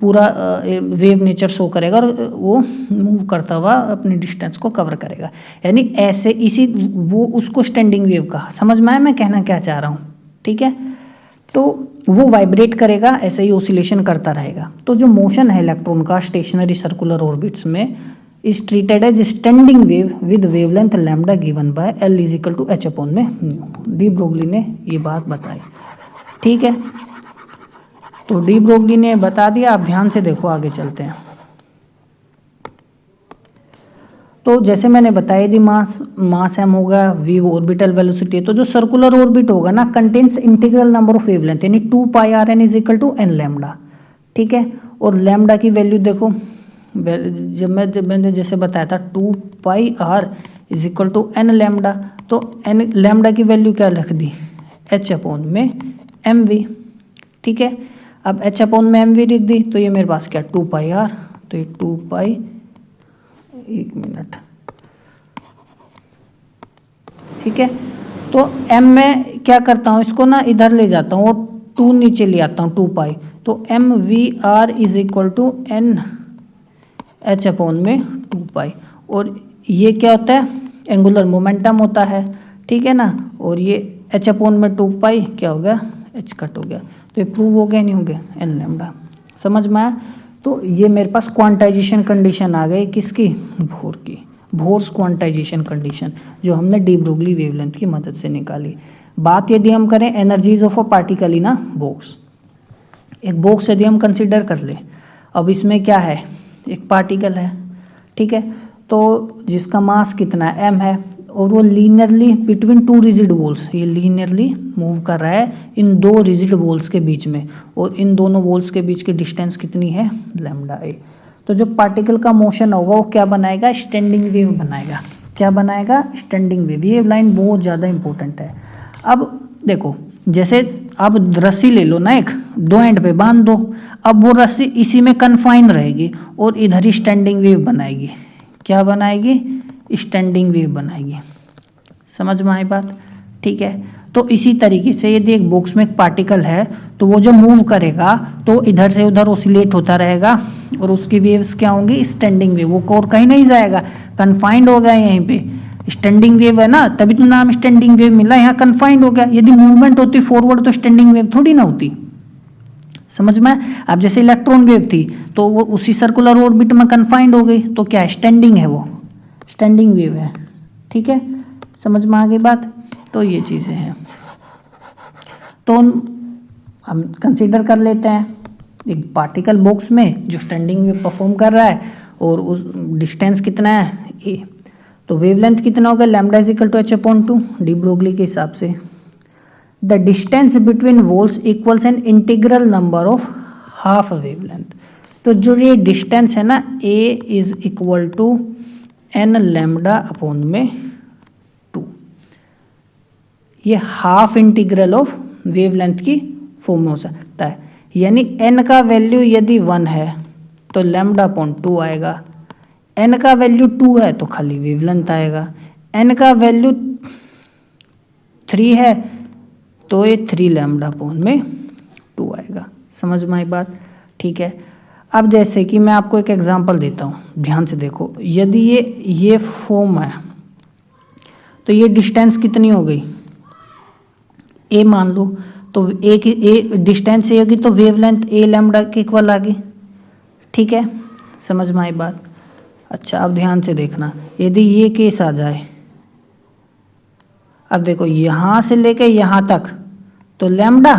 पूरा वेव नेचर शो करेगा और वो मूव करता हुआ अपनी डिस्टेंस को कवर करेगा। यानी ऐसे इसी वो उसको स्टैंडिंग वेव कहा। समझ में आया मैं कहना क्या चाह रहा हूँ, ठीक है। तो वो वाइब्रेट करेगा, ऐसे ही ओसिलेशन करता रहेगा। तो जो मोशन है इलेक्ट्रॉन का स्टेशनरी सर्कुलर ऑर्बिट्स में is treated as standing wave with wavelength lambda given by L is equal to H upon में म्यू। डी ब्रोगली ने ये बात बताई, ठीक है। तो डी ब्रोगली ने बता दिया, आप ध्यान से देखो, आगे चलते हैं। तो जैसे मैंने बताया यदि मास m होगा, v ऑर्बिटल वेलोसिटी है, तो जो सर्कुलर ऑर्बिट होगा ना contains integral number of wavelength, यानी 2 pi R N is equal to N lambda, ठीक है। और लैम्डा की वैल्यू देखो, जब मैंने जैसे बताया था 2 pi R is equal to N lambda, तो एन लैम्डा की वैल्यू क्या रख दी, एच अपॉन में एम वी, ठीक है। अब एच अपॉन में एम वी लिख दी, तो ये मेरे पास क्या 2 पाई आर, तो ये 2 पाई, एक मिनट, ठीक है। तो m में क्या करता हूँ, इसको ना इधर ले जाता हूँ और 2 नीचे ले आता हूँ, 2 पाई, तो M V R is equal to N H upon में 2 पाई। और ये क्या होता है, एंगुलर मोमेंटम होता है, ठीक है ना। और ये एच अपॉन में 2 पाई क्या हो गया, एच कट हो गया। तो ये प्रूव हो गया नहीं हो गया, एन लैम्डा। समझ में आया। तो ये मेरे पास क्वांटाइजेशन कंडीशन आ गई, किसकी, बोर की, बोर्स क्वांटाइजेशन कंडीशन, जो हमने डी ब्रोगली वेवलेंथ की मदद से निकाली। बात यदि हम करें energies of a particle in a box, एक बॉक्स यदि हम कंसीडर कर ले, अब इसमें क्या है, एक पार्टिकल है, ठीक है, तो जिसका मास कितना है, m है, और वो लीनियरली बिटवीन 2 रिजिड वॉल्स, ये लीनियरली मूव कर रहा है इन 2 रिजिड वॉल्स के बीच में, और इन दोनों वॉल्स के बीच की डिस्टेंस कितनी है, लैम्डा ए। तो जो पार्टिकल का मोशन होगा वो क्या बनाएगा, स्टैंडिंग वेव बनाएगा। क्या बनाएगा, स्टैंडिंग वेव। ये लाइन बहुत ज़्यादा इंपॉर्टेंट है। अब देखो, जैसे आप रस्सी ले लो ना, एक 2 एंड पे बांध दो, अब वो रस्सी इसी में कन्फाइन रहेगी और इधर ही स्टैंडिंग वेव बनाएगी। क्या बनाएगी, स्टैंडिंग वेव बनाएगी। समझ में आई बात, ठीक है। तो इसी तरीके से यदि एक बॉक्स में एक पार्टिकल है तो वो जब मूव करेगा तो इधर से उधर ओसिलेट होता रहेगा और उसकी वेव्स क्या होंगी, स्टैंडिंग वेव। वो और कहीं नहीं जाएगा, कन्फाइंड हो गया यहीं पे, स्टैंडिंग वेव है ना, तभी तो नाम स्टैंडिंग वेव मिला, यहाँ कन्फाइंड हो गया। यदि मूवमेंट होती फॉरवर्ड तो स्टैंडिंग वेव थोड़ी ना होती। समझ में। अब जैसे इलेक्ट्रॉन वेव थी तो वो उसी सर्कुलर ऑर्बिट में कन्फाइंड हो गई, तो क्या स्टैंडिंग है, वो स्टैंडिंग वेव है, ठीक है। समझ में आ गई बात। तो ये चीज़ें हैं, तो हम कंसीडर कर लेते हैं एक पार्टिकल बॉक्स में जो स्टैंडिंग वेव परफॉर्म कर रहा है, और उस डिस्टेंस कितना है, ए। तो वेवलेंथ कितना होगा, lambda is equal to H upon 2, de Broglie के हिसाब से। The distance between walls equals N integral number of half wavelength. तो जो ये डिस्टेंस है ना, A is equal to N lambda upon में 2, ये हाफ इंटीग्रल ऑफ वेवलेंथ की फॉर्म में हो सकता है। यानी n का वैल्यू यदि 1 है तो लैम्डा अपॉन 2 आएगा, n का वैल्यू 2 है तो खाली वेवलेंथ आएगा, n का वैल्यू 3 है तो ये 3 लैम्डा अपॉन में 2 आएगा। समझ में आई बात, ठीक है। अब जैसे कि मैं आपको एक एग्जांपल देता हूँ, ध्यान से देखो। यदि ये फॉर्म है तो ये डिस्टेंस कितनी हो गई, a मान लो, तो ए डिस्टेंस ए होगी तो वेवलेंथ ए लैम्डा के इक्वल आ गई, ठीक है। समझ में आई बात। अच्छा, अब ध्यान से देखना, यदि ये केस आ जाए, अब देखो यहाँ से लेके यहाँ तक तो लैम्डा,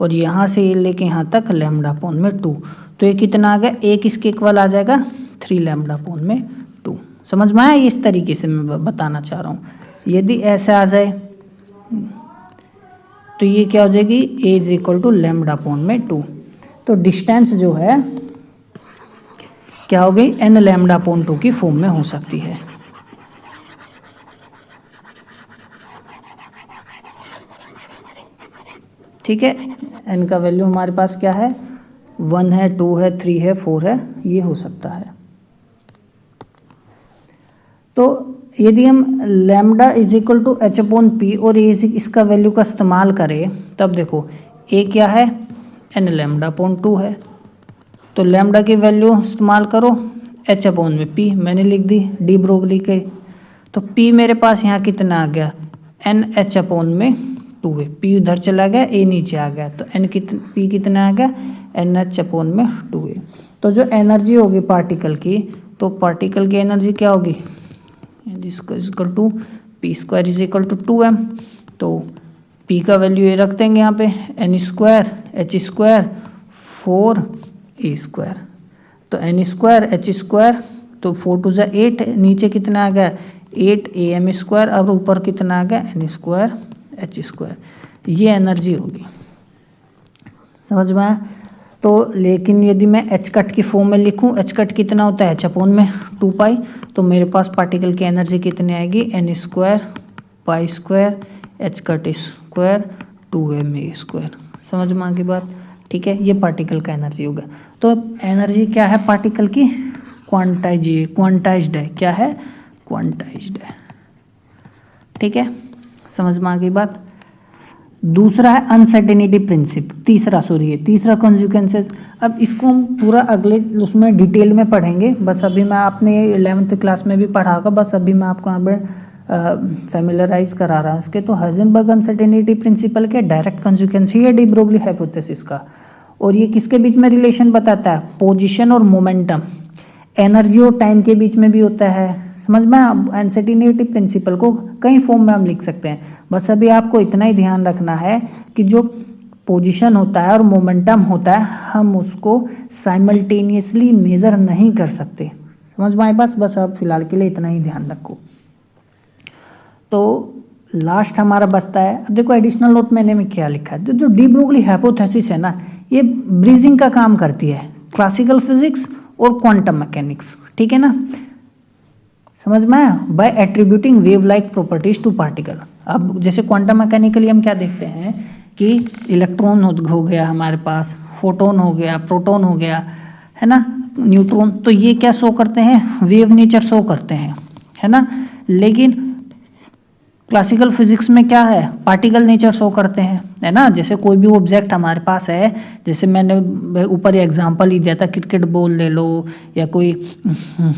और यहाँ से ये लेके यहाँ तक लैम्डा अपॉन में 2, तो ये कितना आ गया, एक इसके इक्वल आ जाएगा 3 लैम्डा अपॉन में 2। समझ में आया? इस तरीके से मैं बताना चाह रहा हूँ। यदि ऐसे आ जाए तो ये क्या हो जाएगी, a is equal to lambda upon में 2। तो डिस्टेंस जो है क्या हो गई, n लैम्डा अपॉन 2 की फॉर्म में हो सकती है। ठीक है, n का वैल्यू हमारे पास क्या है, 1 है, 2 है, 3 है, 4 है, ये हो सकता है। तो यदि हम lambda is equal to H upon P और इसका वैल्यू का इस्तेमाल करें, तब देखो ए क्या है, n लैम्डा अपॉन 2 है, तो लैम्डा की वैल्यू इस्तेमाल करो एच अपॉन में पी, मैंने लिख दी डी ब्रोगली के। तो पी मेरे पास यहाँ कितना आ गया, एन एच अपॉन में 2 है, पी उधर चला गया, ए नीचे आ गया, तो एन पी कितना आ गया, एन एच अपॉन में 2 है। तो जो एनर्जी होगी पार्टिकल की, तो पार्टिकल की एनर्जी क्या होगी, equal to P square is equal to 2m। तो पी का वैल्यू ये रख देंगे यहाँ पे, N square H square 4a square, तो एन स्क्वायर एच स्क्वायर, तो 4 टू 8, नीचे कितना आ गया 8am स्क्वायर, और ऊपर कितना आ गया एन स्क्वायर एच स्क्वायर, ये एनर्जी होगी। समझ में आया? तो लेकिन यदि मैं एच कट की फॉर्म में लिखूं, एच कट कितना होता है, एच अपॉन में 2 पाई, तो मेरे पास पार्टिकल की एनर्जी कितनी आएगी, N square pi square H cut square 2ma square. समझ में आ गई बात? ठीक है, ये पार्टिकल का एनर्जी होगा। तो एनर्जी क्या है पार्टिकल की, क्वांटाइज्ड है, क्या है, क्वांटाइज्ड है। ठीक है, समझ में आ गई बात? दूसरा है अनसर्टेनिटी प्रिंसिप, तीसरा कॉन्सिक्वेंसेस। अब इसको हम पूरा अगले उसमें डिटेल में पढ़ेंगे, बस अभी मैं आपने 11th क्लास में भी पढ़ा होगा, बस अभी मैं आपको यहाँ पर फेमिलराइज करा रहा हूँ इसके। तो हाइजेनबर्ग अनसर्टेनिटी प्रिंसिपल के डायरेक्ट कॉन्सिक्वेंस ही है डी ब्रोगली हाइपोथेसिस का, और ये किसके बीच में रिलेशन बताता है, पोजिशन और मोमेंटम, एनर्जी और टाइम के बीच में भी होता है। समझ में? अनसर्टेनिटी प्रिंसिपल को कई फॉर्म में हम लिख सकते हैं, बस अभी आपको इतना ही ध्यान रखना है कि जो पोजीशन होता है और मोमेंटम होता है, हम उसको साइमल्टेनियसली मेजर नहीं कर सकते। समझ में आए? बस अब फिलहाल के लिए इतना ही ध्यान रखो। तो लास्ट हमारा बचता है, अब देखो एडिशनल नोट मैंने में क्या लिखा है, जो डी ब्रोगली हाइपोथेसिस है ना, ये ब्रिजिंग का काम करती है, क्लासिकल फिजिक्स और क्वांटम मैकेनिक्स। ठीक है ना? समझ में आया? By attributing wave like properties to particle. अब जैसे क्वांटम मैकेनिकली हम क्या देखते हैं कि इलेक्ट्रॉन हो गया हमारे पास, फोटोन हो गया, प्रोटॉन हो गया, है ना, न्यूट्रॉन, तो ये क्या शो करते हैं, वेव नेचर शो करते हैं, है ना। लेकिन क्लासिकल फिजिक्स में क्या है, पार्टिकल नेचर शो करते हैं, है ना। जैसे कोई भी ऑब्जेक्ट हमारे पास है, जैसे मैंने ऊपर एग्जांपल ही दिया था, क्रिकेट बॉल ले लो या कोई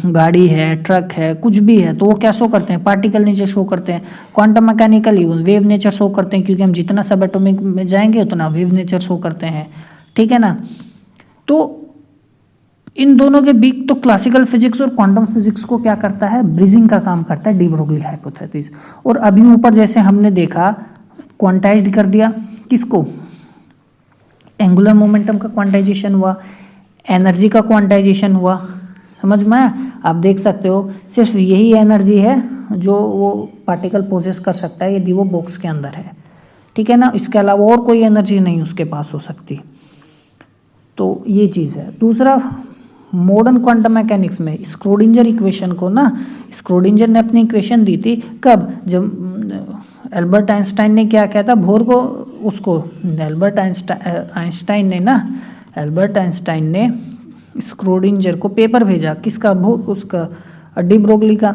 गाड़ी है, ट्रक है, कुछ भी है, तो वो क्या शो करते हैं, पार्टिकल नेचर शो करते हैं। Quantum mechanically wave nature show करते हैं, क्योंकि हम जितना सब एटॉमिक में जाएंगे उतना वेव नेचर शो करते हैं। ठीक है ना। तो इन दोनों के बीच तो क्लासिकल फिजिक्स और क्वांटम फिजिक्स को क्या करता है, ब्रिजिंग का काम करता है डी ब्रोगली हाइपोथेसिस। और अभी ऊपर जैसे हमने देखा, क्वांटाइज्ड कर दिया किसको, एंगुलर मोमेंटम का क्वांटाइजेशन हुआ, एनर्जी का क्वांटाइजेशन हुआ। समझ में? आप देख सकते हो सिर्फ यही एनर्जी है जो वो पार्टिकल पोजेस कर सकता है यदि वो बॉक्स के अंदर है। ठीक है ना। इसके अलावा और कोई एनर्जी नहीं उसके पास हो सकती। तो ये चीज़ है। दूसरा, मॉडर्न क्वांटम मैकेनिक्स में स्क्रोडिंजर इक्वेशन को ना, स्क्रोडिंजर ने अपनी इक्वेशन दी थी कब, जब एल्बर्ट आइंस्टाइन ने क्या किया था, बोर को उसको एल्बर्ट आइंस्टाइन ने स्क्रोडिंजर को पेपर भेजा, किसका, उसका डी ब्रोगली का।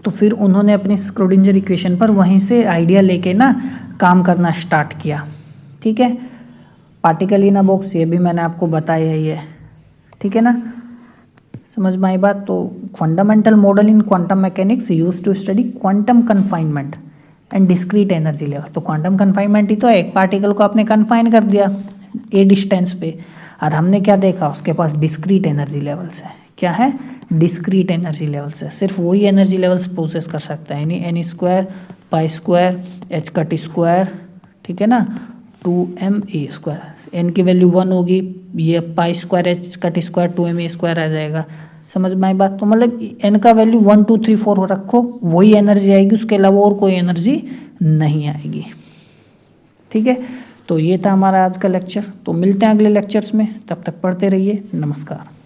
तो फिर उन्होंने अपनी स्क्रोडिंजर इक्वेशन पर वहीं से आइडिया लेके ना काम करना स्टार्ट किया। ठीक है। पार्टिकल इन अ बॉक्स, ये भी मैंने आपको बताया ही है। ठीक है ना। समझ में आई बात। तो fundamental model in quantum mechanics use to study quantum confinement and discrete energy level. तो क्वांटम कन्फाइनमेंट ही तो है, एक पार्टिकल को आपने कन्फाइन कर दिया ए डिस्टेंस पे, और हमने क्या देखा, उसके पास डिस्क्रीट एनर्जी लेवल्स है। क्या है, डिस्क्रीट एनर्जी लेवल्स है। सिर्फ वही एनर्जी लेवल्स प्रोसेस कर सकता है, यानी N square pi square H cut square, ठीक है ना, 2ma²। एन की वैल्यू 1 होगी, ये पाई square H cut square 2ma² आ जाएगा। समझ में आई बात? तो मतलब एन का वैल्यू 1 2 3 4 रखो, वही एनर्जी आएगी, उसके अलावा और कोई एनर्जी नहीं आएगी। ठीक है, तो ये था हमारा आज का लेक्चर। तो मिलते हैं अगले लेक्चर्स में, तब तक पढ़ते रहिए। नमस्कार।